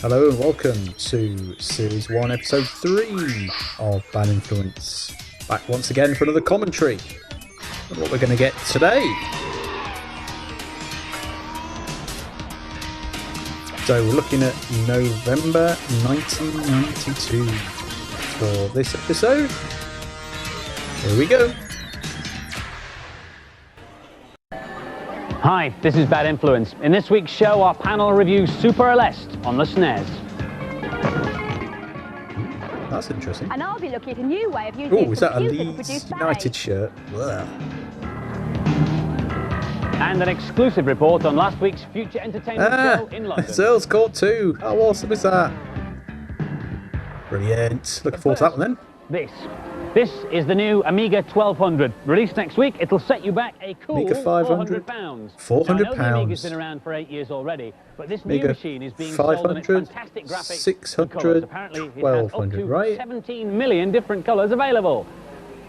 Hello and welcome to Series 1, Episode 3 of Bad Influence. Back once again for another commentary on what we're going to get today. So we're looking at November 1992 for this episode. Here we go. Hi, this is Bad Influence. In this week's show, our panel reviews Super Aleste on the SNES. That's interesting. And I'll be looking at a new way of using Oh, is that a computer to Leeds produce United ballet. shirt? Ugh. And an exclusive report on last week's Future Entertainment show in London. It's Earls Court 2. How awesome is that? Brilliant. Looking forward to that one then. This is the new Amiga 1200. Released next week, it'll set you back a cool Amiga 500. £400. £400. Now, I know the Amiga's been around for 8 years already, but this new Amiga machine is being sold in its 500, fantastic graphics 600, and colours. Apparently, it has up 1200, to right? 17 million different colours available.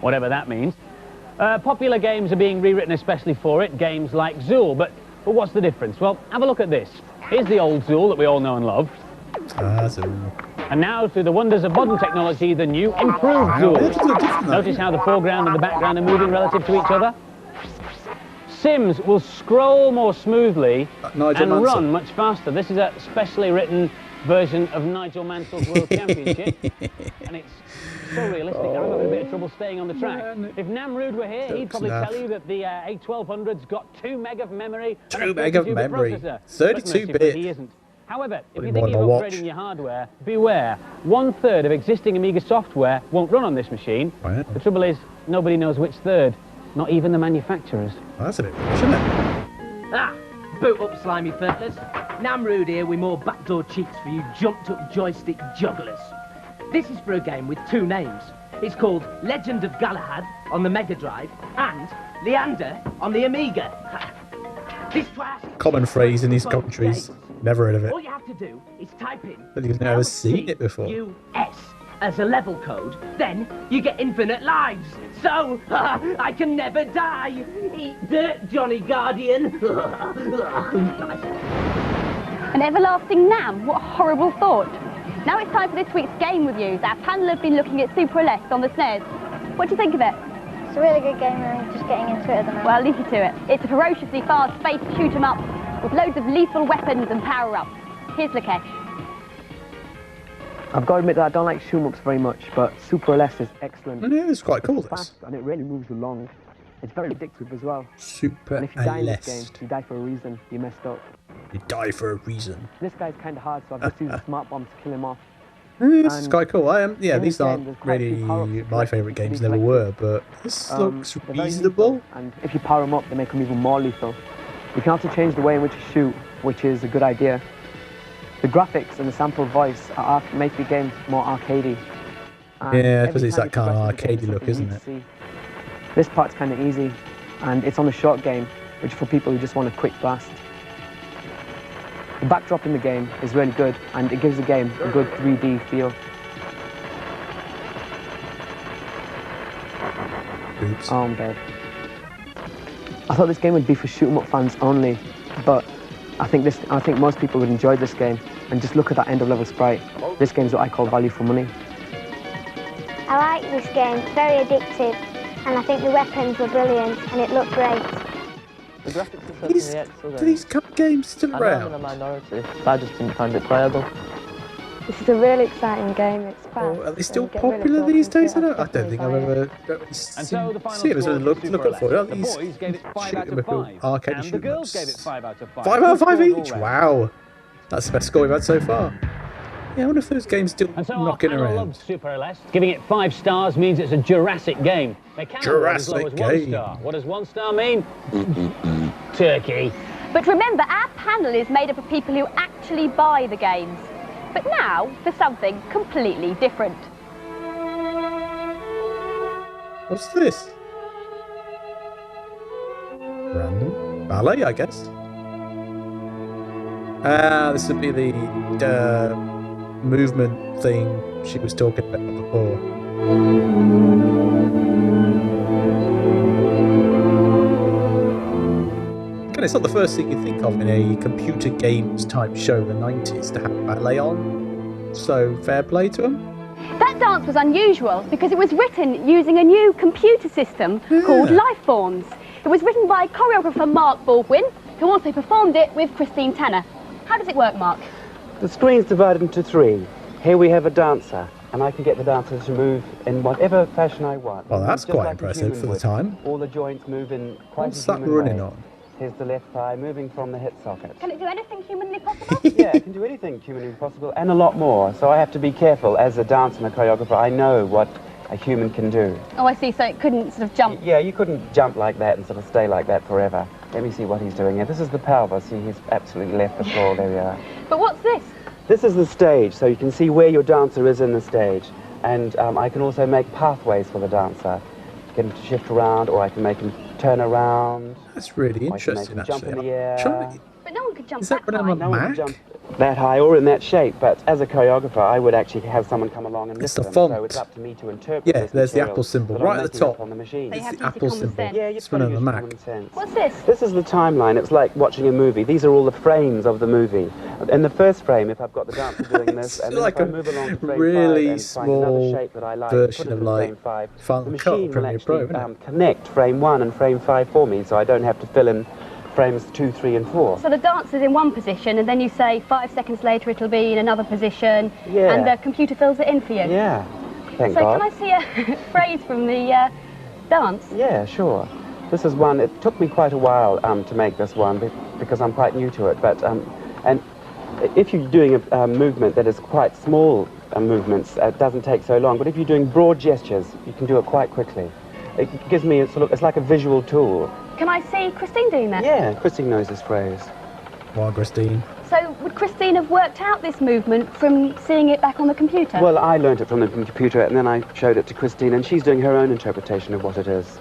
Whatever that means. Popular games are being rewritten especially for it, games like Zool, but what's the difference? Well, have a look at this. Here's the old Zool that we all know and love. Zool. And now, through the wonders of modern technology, the new improved Zool. Notice how the foreground and the background are moving relative to each other? Sims will scroll more smoothly and Mansell. run much faster. This is a specially written version of Nigel Mansell's World Championship. And it's so realistic. I remember a bit of trouble staying on the track. Man. If Nam Rood were here, he'd probably tell you that the A1200's got 2 meg of memory. 2 meg of memory. 32 bit. bit. He isn't. However, if Probably you more think than of a watch. upgrading your hardware, beware. 1/3 of existing Amiga software won't run on this machine. Wow. The trouble is, nobody knows which third, not even the manufacturers. Well, that's a bit rich, isn't it? Ah, boot up, slimy fellas. Nam Rood here with more backdoor cheats for you jumped-up joystick jugglers. This is for a game with 2 names. It's called Legend of Galahad on the Mega Drive and Leander on the Amiga. This twice. Common phrase in these countries. Never heard of it. All you have to do is type in But you've never seen it before. US as a level code, then you get infinite lives. So, I can never die. Eat dirt, Johnny Guardian. An everlasting Nam? What a horrible thought. Now it's time for this week's game reviews. Our panel have been looking at Super Aleste on the SNES. What do you think of it? It's a really good game and I'm just getting into it at the moment. Well, I'll leave you to it. It's a ferociously fast-paced shoot-'em-up with loads of lethal weapons and power-ups. Here's Lakesh. I've got to admit that I don't like shoot-'em-ups very much, but Super Aleste is excellent. Yeah, it's quite cool, It's this. fast and it really moves along. It's very addictive as well. Super And if you die in this game, Aleste. you die for a reason. You messed up. You die for a reason. This guy's kind of hard, so I've just used a smart bomb to kill him off. This is And quite cool. Yeah, in these this game, aren't there's quite a few really power-ups my like favourite to be games, never collected. were, but this looks They're very reasonable. lethal, and if you power them up, they make them even more lethal. You can also change the way in which you shoot, which is a good idea. The graphics and the sample voice make the game more arcadey. And Yeah, every because it's time that you kind of progress in the game, arcadey look, there's isn't something it? new to see. This part's kind of easy, and it's on a short game, which is for people who just want a quick blast. The backdrop in the game is really good, and it gives the game a good 3D feel. Oops. Oh, I'm dead. I thought this game would be for shoot-'em-up fans only, but I think most people would enjoy this game. And just look at that end-of-level sprite. This game's what I call value for money. I like this game, it's very addictive, and I think the weapons were brilliant and it looked great. The graphics are These, certainly excellent. are these games still I know I'm in a around? minority, but I just didn't find it playable. This is a really exciting game. It's fast. Or are they still and you get really popular caught these into days? it. I don't definitely think I've buy it. ever And so the final seen it. score Look for up Super for it. Aren't Aleste. The these boys gave it 5 out of shoot-'em-up 5, arcade and the shoot-'em-ups? girls gave it 5 out of 5. 5 out of 5 Good scores each? all round. Wow. That's the best score we've had so far. Yeah, I wonder if those games still And so our knocking panel around. loves Super Aleste. Giving it 5 stars means it's a Jurassic game. They can award as low as Jurassic 1 game. star. What does 1 star mean? Turkey. But remember, our panel is made up of people who actually buy the games. But now for something completely different. What's this? Random ballet, I guess. This would be the movement thing she was talking about before. And it's not the first thing you think of in a computer games type show in the 90s to have ballet on. So fair play to them. That dance was unusual because it was written using a new computer system called Lifeforms. It was written by choreographer Mark Baldwin, who also performed it with Christine Tanner. How does it work, Mark? The screen's divided into three. Here we have a dancer, and I can get the dancer to move in whatever fashion I want. Well, that's Just quite like a impressive human for the would. time. All the joints move in quite What's a that human running way. on? Here's the left thigh moving from the hip socket. Can it do anything humanly possible? Yeah, it can do anything humanly possible, and a lot more. So I have to be careful. As a dancer and a choreographer, I know what a human can do. Oh, I see, so it couldn't sort of jump. Yeah, you couldn't jump like that and sort of stay like that forever. Let me see what he's doing here. This is the pelvis. See, he's absolutely left the floor. There we are. But what's this? This is the stage, so you can see where your dancer is in the stage. And I can also make pathways for the dancer. Get him to shift around, or I can make him turn around. That's really Or I can make interesting, him jump actually. in the air. Try- But no one could jump Is that that when high. I'm a No one can Mac? jump that high or in that shape, but as a choreographer, I would actually have someone come along and It's lift the them. So font. it's up to me to interpret Yeah, this there's the material Apple symbol that I'm right at the making up top. on the machine. They have It's to the use Apple common symbol. sense. Yeah, you've It's got one to on the use Mac. common sense. What's this? This is the timeline. It's like watching a movie. These are all the frames of the movie. In the first frame, if I've got the dancer doing this, and then like if I a move along to frame really 5 and find another small shape that I like, version put it of, in like, frame 5, Final the Cut or machine will Premiere Pro, actually isn't it? connect frame 1 and frame 5 for me, so I don't have to fill in frames 2, 3, and 4. So the dancer's in one position, and then you say 5 seconds later it'll be in another position, Yeah. and the computer fills it in for you. Yeah, thank So God. can I see a phrase from the dance? Yeah, sure. This is one, it took me quite a while to make this one because I'm quite new to it, but and if you're doing a movement that is quite small movements, it doesn't take so long, but if you're doing broad gestures, you can do it quite quickly. It gives me a sort of, it's like a visual tool. Can I see Christine doing that? Yeah, Christine knows this phrase. Wow, Christine. So would Christine have worked out this movement from seeing it back on the computer? Well, I learnt it from the computer and then I showed it to Christine and she's doing her own interpretation of what it is.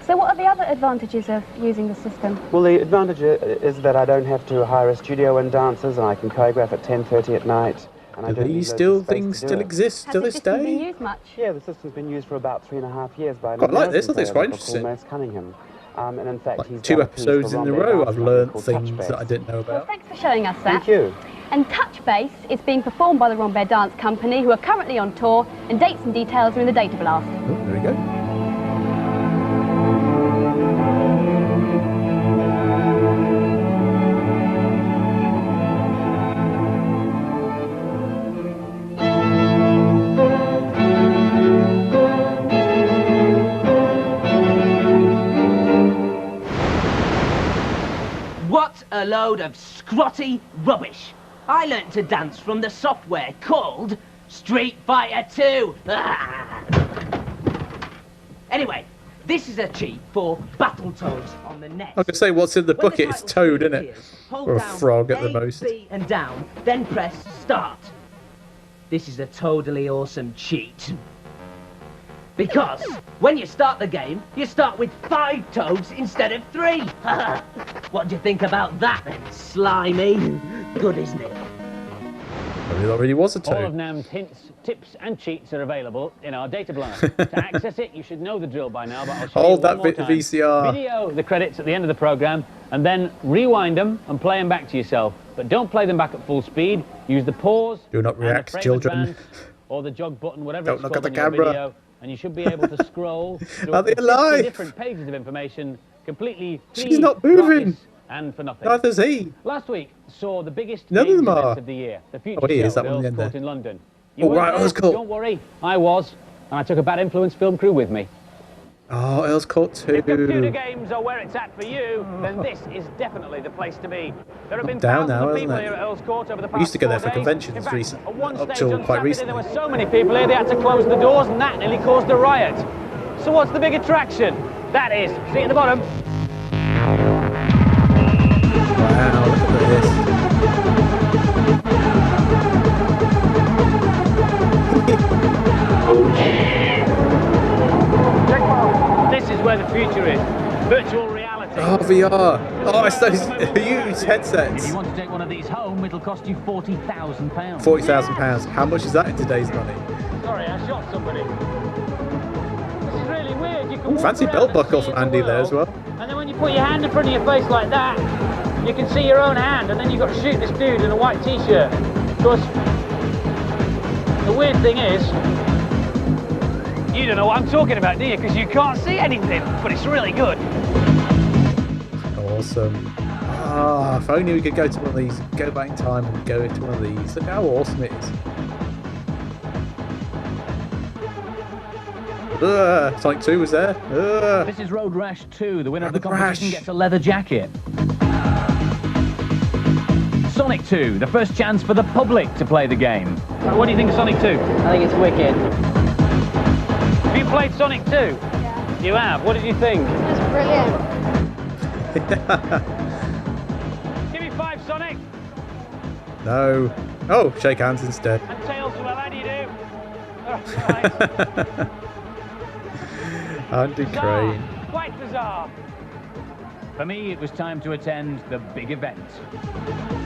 So what are the other advantages of using the system? Well, the advantage is that I don't have to hire a studio and dancers, and I can choreograph at 10:30 at night. And I Do don't need these loads still of space things to do still it. exist Has to the this system been day? used much? Yeah, the system's been used for about 3.5 years by an Quite like this, American I think it's quite choreographer interesting. called Mace Cunningham. And in fact, Like he's 2 done a piece episodes for in a Bombay row, Dance I've Company learnt called things Touch that I Base. didn't know Well, about. thanks for showing us that. Thank you. And Touch Base is being performed by the Rambert Dance Company, who are currently on tour, and dates and details are in the data blast. Oh, there we go. What a load of scrotty rubbish. I learnt to dance from the software called Street Fighter 2. Anyway, this is a cheat for Battletoads on the NES. I could say what's in the When bucket, it's title Toad, screen isn't it? appears, hold Or a down frog at the A, most. B and down, then press start. This is a totally awesome cheat. Because when you start the game, you start with 5 toads instead of 3. What do you think about that then, slimy? Good, isn't it? Maybe that really was a All of Toad. Nam's hints, tips and cheats are available in our data blast. To access it, you should know the drill by now, but I'll show Hold you that one more bit time. VCR. Video the credits at the end of the programme, and then rewind them and play them back to yourself. But don't play them back at full speed. Use the pause. Do not and the react, frame children. advance, or the jog button, whatever Don't it's look called at the on your camera. video, and you should be able to scroll through Are up to they 50 alive? different pages of information completely She's free, not moving. gratis, and for nothing. Neither's he. Last week saw the biggest None of games them event are. of the year, the future Oh, he show is, that at one in Earls the end Court there. in London. You Oh, weren't right, there? Earls Court. Don't worry, I was, and I took a bad influence film crew with me. Oh, Earls Court 2. If computer games are where it's at for you, then this is definitely the place to be. There have been Down thousands now, of hasn't people it? here at Earls Court over the past We used to go there 4 for days. conventions In fact, recent- at one up stage till on quite Saturday, recently. there were so many people here they had to close the doors, and that nearly caused a riot. So what's the big attraction? That is, see at the bottom, Wow, look at this. this is where the future is. Virtual reality. Oh, VR. Oh, it's those huge If headsets. you want to take one of these home, it'll cost you £40,000. £40,000. How much is that in today's money? Sorry, I shot somebody. This is really weird. You can fancy walk belt around the buckle sea from Andy there as below, well. And then when you put your hand in front of your face like that, you can see your own hand, and then you've got to shoot this dude in a white t-shirt. Of course, the weird thing is, you don't know what I'm talking about, do you? Because you can't see anything, but it's really good. Awesome. Ah, if only we could go to one of these, go back in time and go into one of these. Look how awesome it is. Sonic 2 was there. This is Road Rash 2. The winner of the Road competition Rash. gets a leather jacket. Sonic 2, the first chance for the public to play the game. What do you think of Sonic 2? I think it's wicked. Have you played Sonic 2? Yeah. You have. What did you think? It's brilliant. Give me 5, Sonic. No. Oh, shake hands instead. And Tails, well, how do you do? Oh, right. Andy Crane. Bizarre. Quite bizarre. For me, it was time to attend the big event.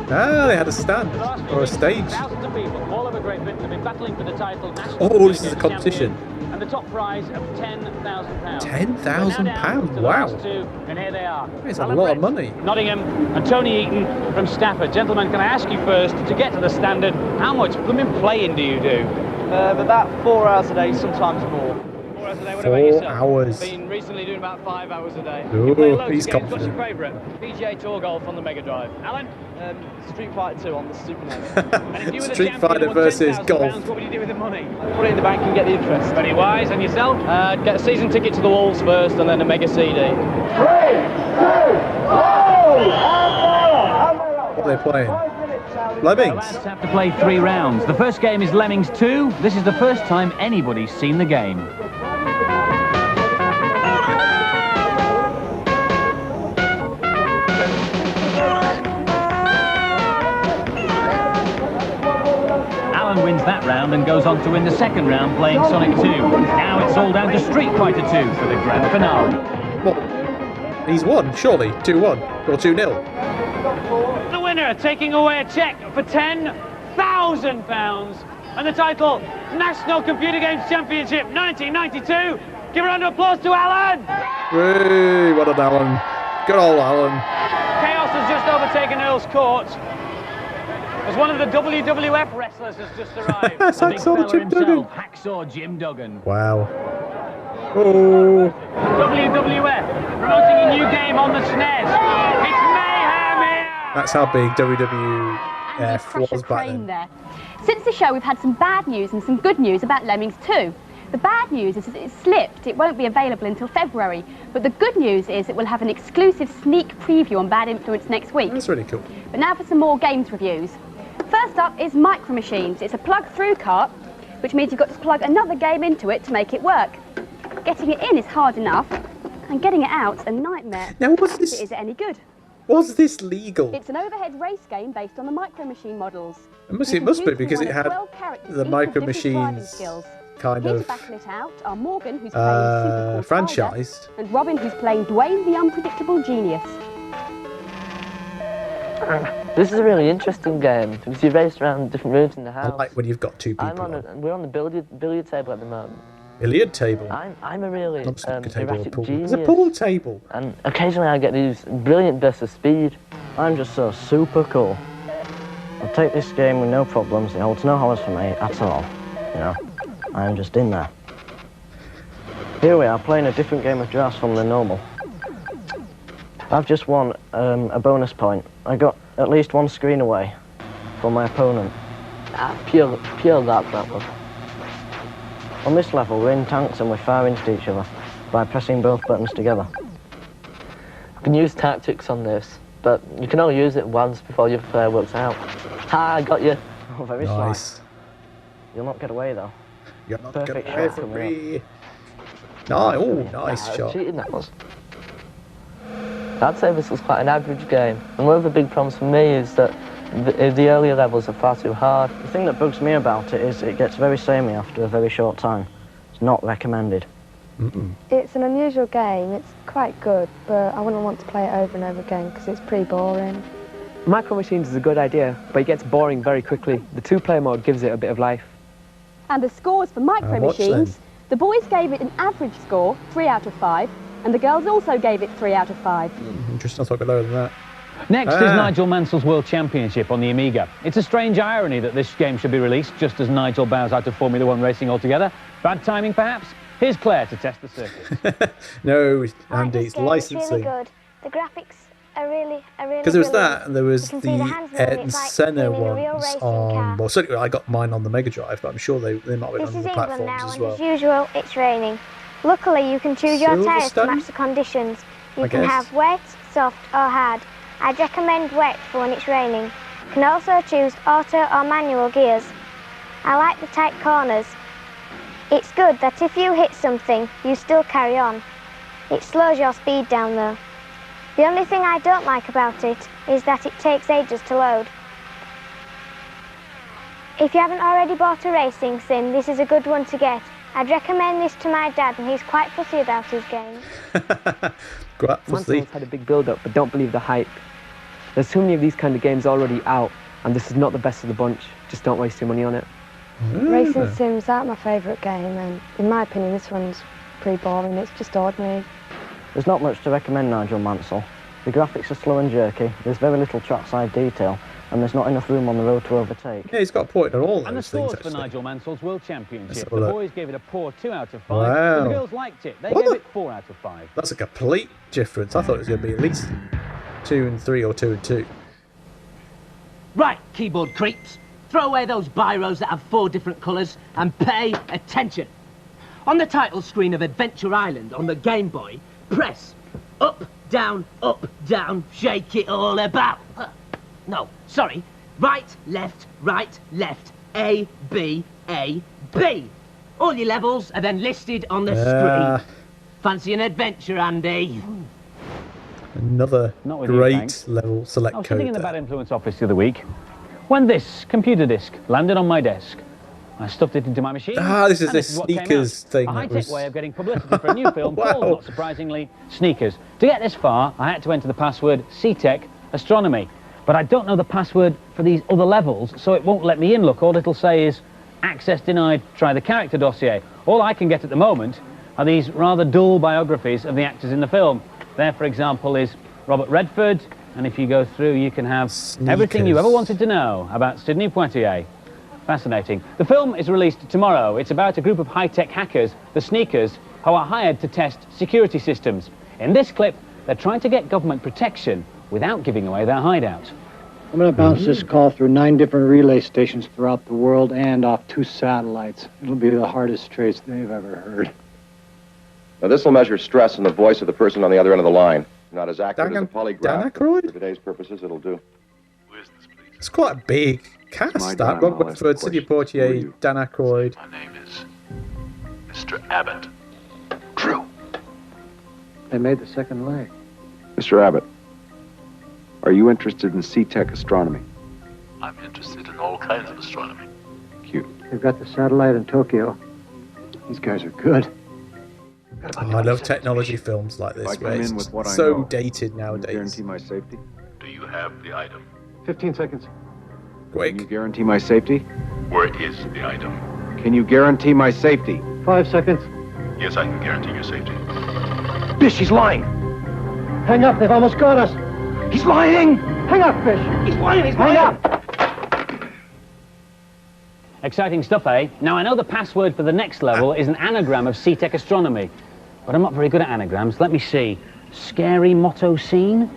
Ah, they had a stand Last few or a weeks, stage. Thousands of people from all over Great Britain have been battling for the title National Oh, this is a Champion competition. and the top prize of £10,000. £10,000? Wow. And here they are. It's a Alan lot of Brett, money. Nottingham, and Tony Eaton from Stafford. Gentlemen, can I ask you first, to get to the standard, how much blooming playing do you do? About 4 hours a day, sometimes more. 4 hours a day. What 4 about yourself? hours. Been recently doing about 5 hours a day. Ooh, You play loads he's of games. What's your confident. favourite? PGA Tour Golf on the Mega Drive. Alan? Street Fighter 2 on the Super NES. And if you were the Street champion Fighter and won versus £10,000, golf. what would you do with the money? Put it in the bank and get the interest. Very wise. And yourself? Get a season ticket to the Wolves first and then a mega CD. What are they playing? The Lemmings. lads have to play 3 rounds. The first game is Lemmings 2. This is the first time anybody's seen the game. Alan wins that round and goes on to win the second round playing Sonic 2. Now it's all down to Street Fighter 2 for the grand finale. What? He's won, surely. 2-1 or 2-0. The winner taking away a cheque for £10,000 and the title National Computer Games Championship 1992. Give a round of applause to Alan! Whee, what an Alan. Good old Alan. Chaos has just overtaken Earls Court as one of the WWF wrestlers has just arrived. That's The big Hacksaw fella Jim himself, Hacksaw Jim Duggan. Wow. Oh. WWF promoting a new game on the SNES. It's mayhem here! That's how big Andy WWF Crusher was back Crane then. there. Since the show, we've had some bad news and some good news about Lemmings 2. The bad news is that it's slipped. It won't be available until February. But the good news is it will have an exclusive sneak preview on Bad Influence next week. That's really cool. But now for some more games reviews. First up is Micro Machines. It's a plug-through cart, which means you've got to plug another game into it to make it work. Getting it in is hard enough, and getting it out's a nightmare. Now, was this Is it any good? was this legal? It's an overhead race game based on the Micro Machine models. It must You be can choose because from it one of had 12 characters, the each with Micro different driving Machines skills. kind Here to of battle it out are Morgan, who's playing Super Cool franchised. Spider, and Robin, who's playing Dwayne the Unpredictable Genius. This is a really interesting game because you race around different rooms in the I house. like when you've got 2 people We're on the billiard table at the moment. Billiard table. I'm a really Not snooker table or erratic pool. genius. There's a pool table. And occasionally I get these brilliant bursts of speed. I'm just so super cool. I'll take this game with no problems. It holds no horrors for me at all. You know, I'm just in there. Here we are playing a different game of drafts from the normal. I've just won a bonus point. I got at least 1 screen away from my opponent. Pure that was. On this level, we're in tanks and we're firing into each other by pressing both buttons together. You can use tactics on this, but you can only use it once before your player works out. Ha, I got you. Oh, very Nice. slight. You'll not get away though. You're not Perfect getting away shot from coming me. Oh, nice Nah, shot. cheating that was. I'd say this was quite an average game. And one of the big problems for me is that the earlier levels are far too hard. The thing that bugs me about it is it gets very samey after a very short time. It's not recommended. It's an unusual game. It's quite good, but I wouldn't want to play it over and over again because it's pretty boring. Micro Machines is a good idea, but it gets boring very quickly. The 2-player mode gives it a bit of life. And the scores for Micro Watch Machines. The boys gave it an average score, 3 out of 5, and the girls also gave it 3 out of 5. Interesting, I thought it'd be lower than that. Next is Nigel Mansell's World Championship on the Amiga. It's a strange irony that this game should be released just as Nigel bows out of Formula 1 racing altogether. Bad timing, perhaps? Here's Claire to test the circuit. No, I like Andy, this it's game, licensing. It's really good. The graphics are really Because there was that, and there was You can see the the hands moving, Ayrton it's like Senna being in a real ones racing on... car. Well, certainly I got mine on the Mega Drive, but I'm sure they might be This on is the England platforms now, as and well. as usual, it's raining. Luckily, you can choose your tyres to Silverstone? match the conditions. You I can guess. have wet, soft or hard. I'd recommend wet for when it's raining. You can also choose auto or manual gears. I like the tight corners. It's good that if you hit something, you still carry on. It slows your speed down though. The only thing I don't like about it is that it takes ages to load. If you haven't already bought a racing sim, this is a good one to get. I'd recommend this to my dad, and he's quite fussy about his games. Quite fussy. Mansell's had a big build-up, but don't believe the hype. There's too many of these kind of games already out, and this is not the best of the bunch. Just don't waste your money on it. Racing sims aren't my favourite game, and in my opinion, this one's pretty boring. It's just ordinary. There's not much to recommend Nigel Mansell. The graphics are slow and jerky, there's very little trackside detail, and there's not enough room on the road to overtake. Yeah, he's got a point on all And the those things, scores for actually. Nigel Mansell's World Let's Championship. have a The look. boys gave it a poor 2 out of 5, Wow. but the girls liked it. They What gave the- it 4 out of 5. That's a complete difference. I thought it was going to be at least 2 and 3 or 2 and 2. Right, keyboard creeps. Throw away those biros that have 4 different colours and pay attention. On the title screen of Adventure Island on the Game Boy, press up, down, shake it all about. No, sorry. Right, left, A, B, A, B. All your levels are then listed on the screen. Fancy an adventure, Andy? Another Not with you, great thanks. level select I was code sitting in the there. Bad Influence office the other week when this computer disc landed on my desk. I stuffed it into my machine. This is and this what came sneakers out. thing A that high-tech was- way of getting publicity for a new film Wow. called, not surprisingly, Sneakers. To get this far, I had to enter the password CTEC Astronomy. But I don't know the password for these other levels, so it won't let me in. Look, all it'll say is access denied, try the character dossier. All I can get at the moment are these rather dull biographies of the actors in the film. There, for example, is Robert Redford, and if you go through, you can have everything you ever wanted to know about Sidney Poitier. Fascinating. The film is released tomorrow. It's about a group of high-tech hackers, the Sneakers, who are hired to test security systems. In this clip, they're trying to get government protection without giving away their hideout. I'm going to bounce this call through 9 different relay stations throughout the world and off 2 satellites. It'll be the hardest trace they've ever heard. Now, this will measure stress in the voice of the person on the other end of the line. Not as accurate as a Dan polygraph, but Aykroyd? for today's purposes, it'll do. It's quite a big cast, that. Robert Redford, Sidney Poitier, Dan Aykroyd. My name is Mr. Abbott. True. They made the second leg. Mr. Abbott, are you interested in CTEC astronomy? I'm interested in all kinds of astronomy. Cute. They've got the satellite in Tokyo. These guys are good. I love technology films like If this, I come where it's in with what I so know, dated can you nowadays. guarantee my safety? Do you have the item? 15 seconds. Quick. Can you guarantee my safety? Where is the item? Can you guarantee my safety? 5 seconds. Yes, I can guarantee your safety. Fish, he's lying! Hang up, they've almost got us. He's lying! Hang up, Fish. He's lying! He's Hang lying! up. Exciting stuff, eh? Now, I know the password for the next level is an anagram of CTEC Astronomy, but I'm not very good at anagrams. Let me see. Scary motto scene?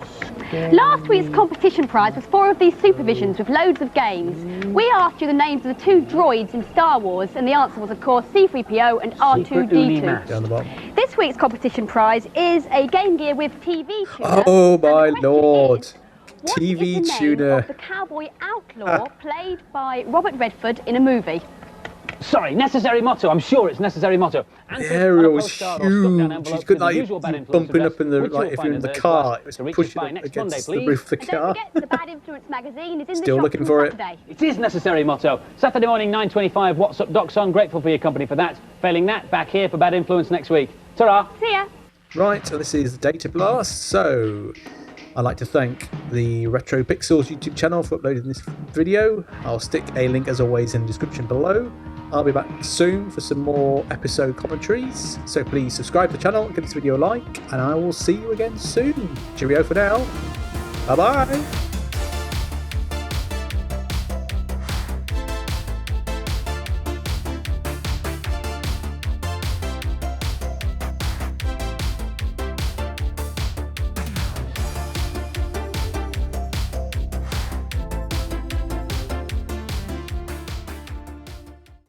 Last week's competition prize was 4 of these supervisions with loads of games. We asked you the names of the 2 droids in Star Wars, and the answer was, of course, C-3PO and R2-D2. Down the bottom. This week's competition prize is a Game Gear with TV tuner. Oh And the my question lord. is, what TV is the name tuner. of the cowboy outlaw played by Robert Redford in a movie? Sorry, necessary motto. I'm sure it's necessary motto. The aerial was huge. It's good, like, you bumping up in the, like, if you're in the car, it was pushing up against the roof of the And car. don't forget, the Bad Influence magazine is in Still the shop looking from for it. Saturday. It is necessary motto. Saturday morning, 9:25. What's up, Doc Son? Grateful for your company for that. Failing that, back here for Bad Influence next week. Ta-ra. See ya. Right, so this is Data Blast. So, I'd like to thank the Retro Pixels YouTube channel for uploading this video. I'll stick a link, as always, in the description below. I'll be back soon for some more episode commentaries. So please subscribe to the channel, give this video a like, and I will see you again soon. Cheerio for now. Bye bye.